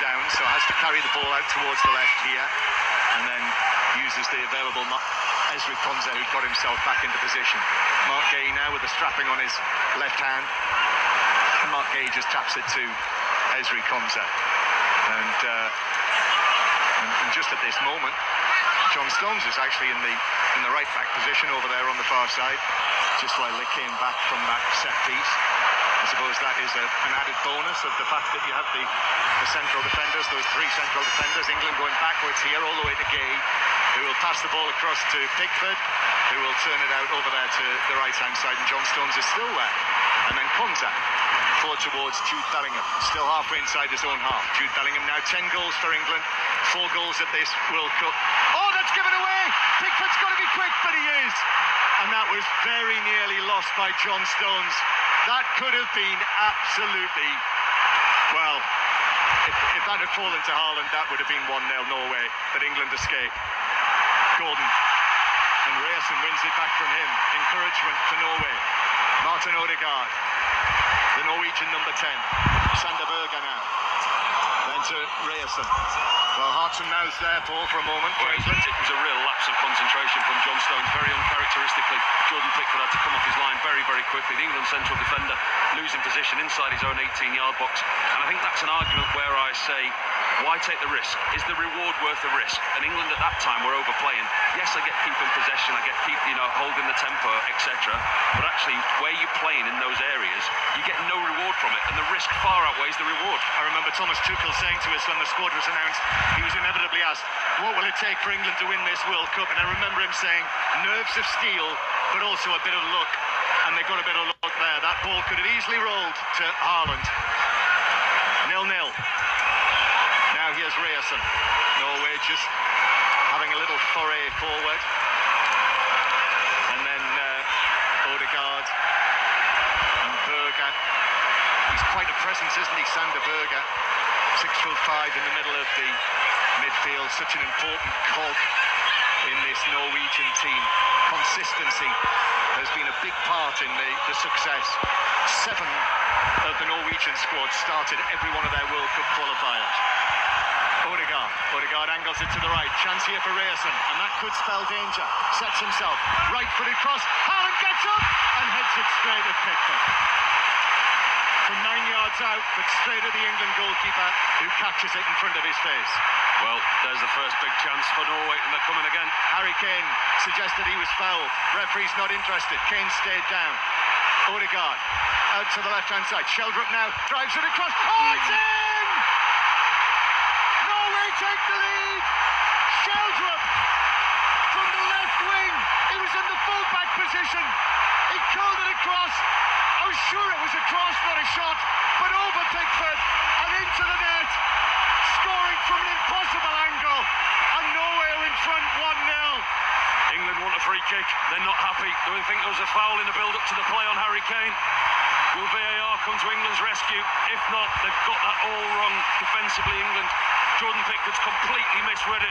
down, so has to carry the ball out towards the left here, and then uses the available Ezri Konsa, who got himself back into position. Mark Gay now with the strapping on his left hand, and Mark Gay just taps it to Ezri Konsa. And just at this moment, John Stones is actually in the right back position over there on the far side, just while they came back from that set piece. I suppose that is an added bonus of the fact that you have the central defenders, those three central defenders. England going backwards here all the way to Gay, who will pass the ball across to Pickford, who will turn it out over there to the right-hand side, and John Stones is still there. And then Konsa forward towards Jude Bellingham, still halfway inside his own half. Jude Bellingham now 10 goals for England, 4 goals at this World Cup. Oh, that's given away! Pickford's got to be quick, but he is. And that was very nearly lost by John Stones. That could have been absolutely, well, if that had fallen to Haaland, that would have been 1-0 Norway, but England escaped. Gordon, and Ryerson wins it back from him. Encouragement for Norway. Martin Odegaard, the Norwegian number 10. Sander Berge now. Then to Ryerson. Well, hearts and mouths there, Paul, for a moment. Well, it was a real lapse of concentration from John Stones. Very uncharacteristically, Jordan Pickford had to come off his line very, very quickly. The England central defender losing position inside his own 18-yard box. And I think that's an argument where I say, why take the risk? Is the reward worth the risk? And England at that time were overplaying. Yes, I get keeping possession, I get holding the tempo, etc. But actually, where you're playing in those areas, you get no reward from it, and the risk far outweighs the reward. I remember Thomas Tuchel saying to us when the squad was announced, he was inevitably asked, what will it take for England to win this World Cup? And I remember him saying, nerves of steel, but also a bit of luck. And they got a bit of luck there. That ball could have easily rolled to Haaland. 0-0. Now here's Ryerson. Norway just having a little foray forward. And then Odegaard and Berge. He's quite a presence, isn't he, Sander Berge? 6'5" in the middle of the midfield. Such an important cog in this Norwegian team. Consistency has been a big part in the success. 7 of the Norwegian squad started every one of their World Cup qualifiers. Odegaard angles it to the right. Chance here for Ryerson, and that could spell danger. Sets himself. Right-footed cross. Haaland gets up and heads it straight at Pickford. From 9 yards out, but straight at the England goalkeeper, who catches it in front of his face. Well, there's the first big chance for Norway, and they're coming again. Harry Kane suggested he was fouled. Referee's not interested. Kane stayed down. Odegaard out to the left-hand side. Sheldrup now drives it across. Oh, it's in! Norway take the lead. Sheldrup from the left wing. He was in the full-back position. He curled it across. I was sure it was a cross, not a shot, but over Pickford and into the net, scoring from an impossible angle, and Norway are in front 1-0. England want a free kick. They're not happy. They think there was a foul in the build-up to the play on Harry Kane. Will VAR come to England's rescue? If not, they've got that all wrong defensively, England. Jordan Pickford's completely misread it.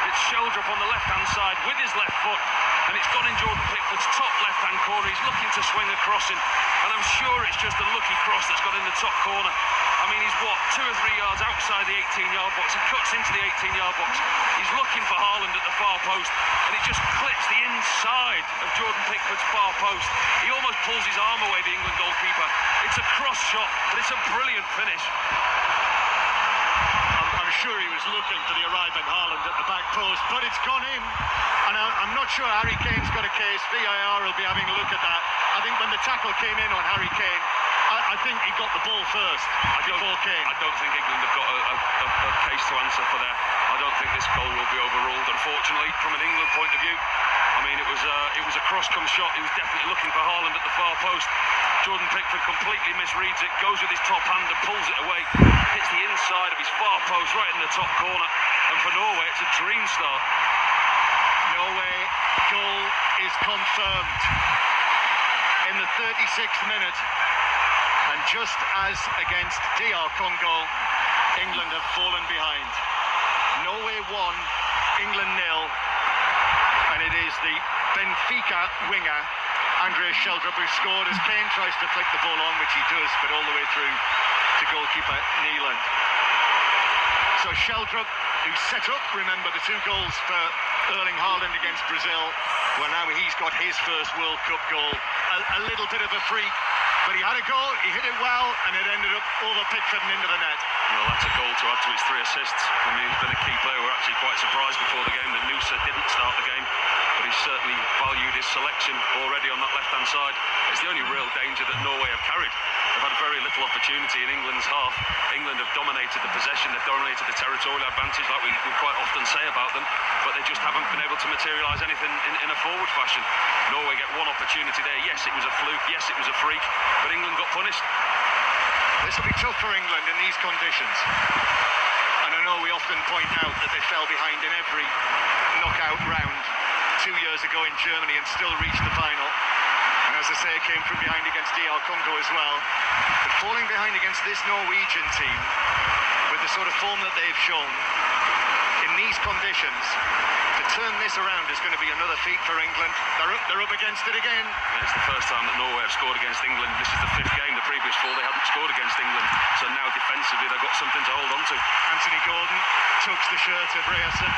It's Sheldrup on the left-hand side with his left foot, and it's gone in Jordan Pickford's top left-hand corner. He's looking to swing a crossing, and I'm sure it's just a lucky cross that's got in the top corner. I mean, he's 2 or 3 yards outside the 18-yard box. He cuts into the 18-yard box. He's looking for Haaland at the far post, and it just clips the inside of Jordan Pickford's far post. He almost pulls his arm away, the England goalkeeper. It's a cross shot, but it's a brilliant finish. I'm sure he was looking for the arriving Haaland at the back post, but it's gone in. And I'm not sure Harry Kane's got a case. VAR will be having a look at that. I think when the tackle came in on Harry Kane, I think he got the ball first before Kane. I don't think England have got a case to answer for that. I don't think this goal will be overruled, unfortunately, from an England point of view. I mean, it was a cross-come shot. He was definitely looking for Haaland at the far post. Jordan Pickford completely misreads it, goes with his top hand and pulls it away. Hits the inside of his far post, right in the top corner. And for Norway, it's a dream start. Norway goal is confirmed in the 36th minute. And just as against DR Congo, England have fallen behind. Norway 1, England 0. And it is the Benfica winger, Andreas Sheldrup, who scored as Kane tries to flick the ball on, which he does, but all the way through to goalkeeper Neeland. So Sheldrup, who set up, remember, the 2 goals for Erling Haaland against Brazil, well, now he's got his first World Cup goal. A little bit of a freak, but he had a goal, he hit it well, and it ended up over Pickford and into the net. Well, that's a goal to add to his 3 assists. I mean, he's been a key player. We're actually quite surprised before the game that Nusa didn't start the game, but he's certainly valued his selection already on that left-hand side. It's the only real danger that Norway have carried. They've had very little opportunity in England's half. England have dominated the possession, they've dominated the territorial advantage, like we quite often say about them, but they just haven't been able to materialise anything in a forward fashion. Norway get one opportunity there. Yes, it was a fluke. Yes, it was a freak, but England got punished. This will be tough for England in these conditions. And I know we often point out that they fell behind in every knockout round 2 years ago in Germany and still reached the final. And as I say, it came from behind against DR Congo as well. But falling behind against this Norwegian team, with the sort of form that they've shown, in these conditions, to turn this around is going to be another feat for England. They're up against it again. It's the first time that Norway have scored against England. This is the 5th game. The previous 4 they hadn't scored against England. So now defensively they've got something to hold on to. Anthony Gordon tugs the shirt of Ryerson.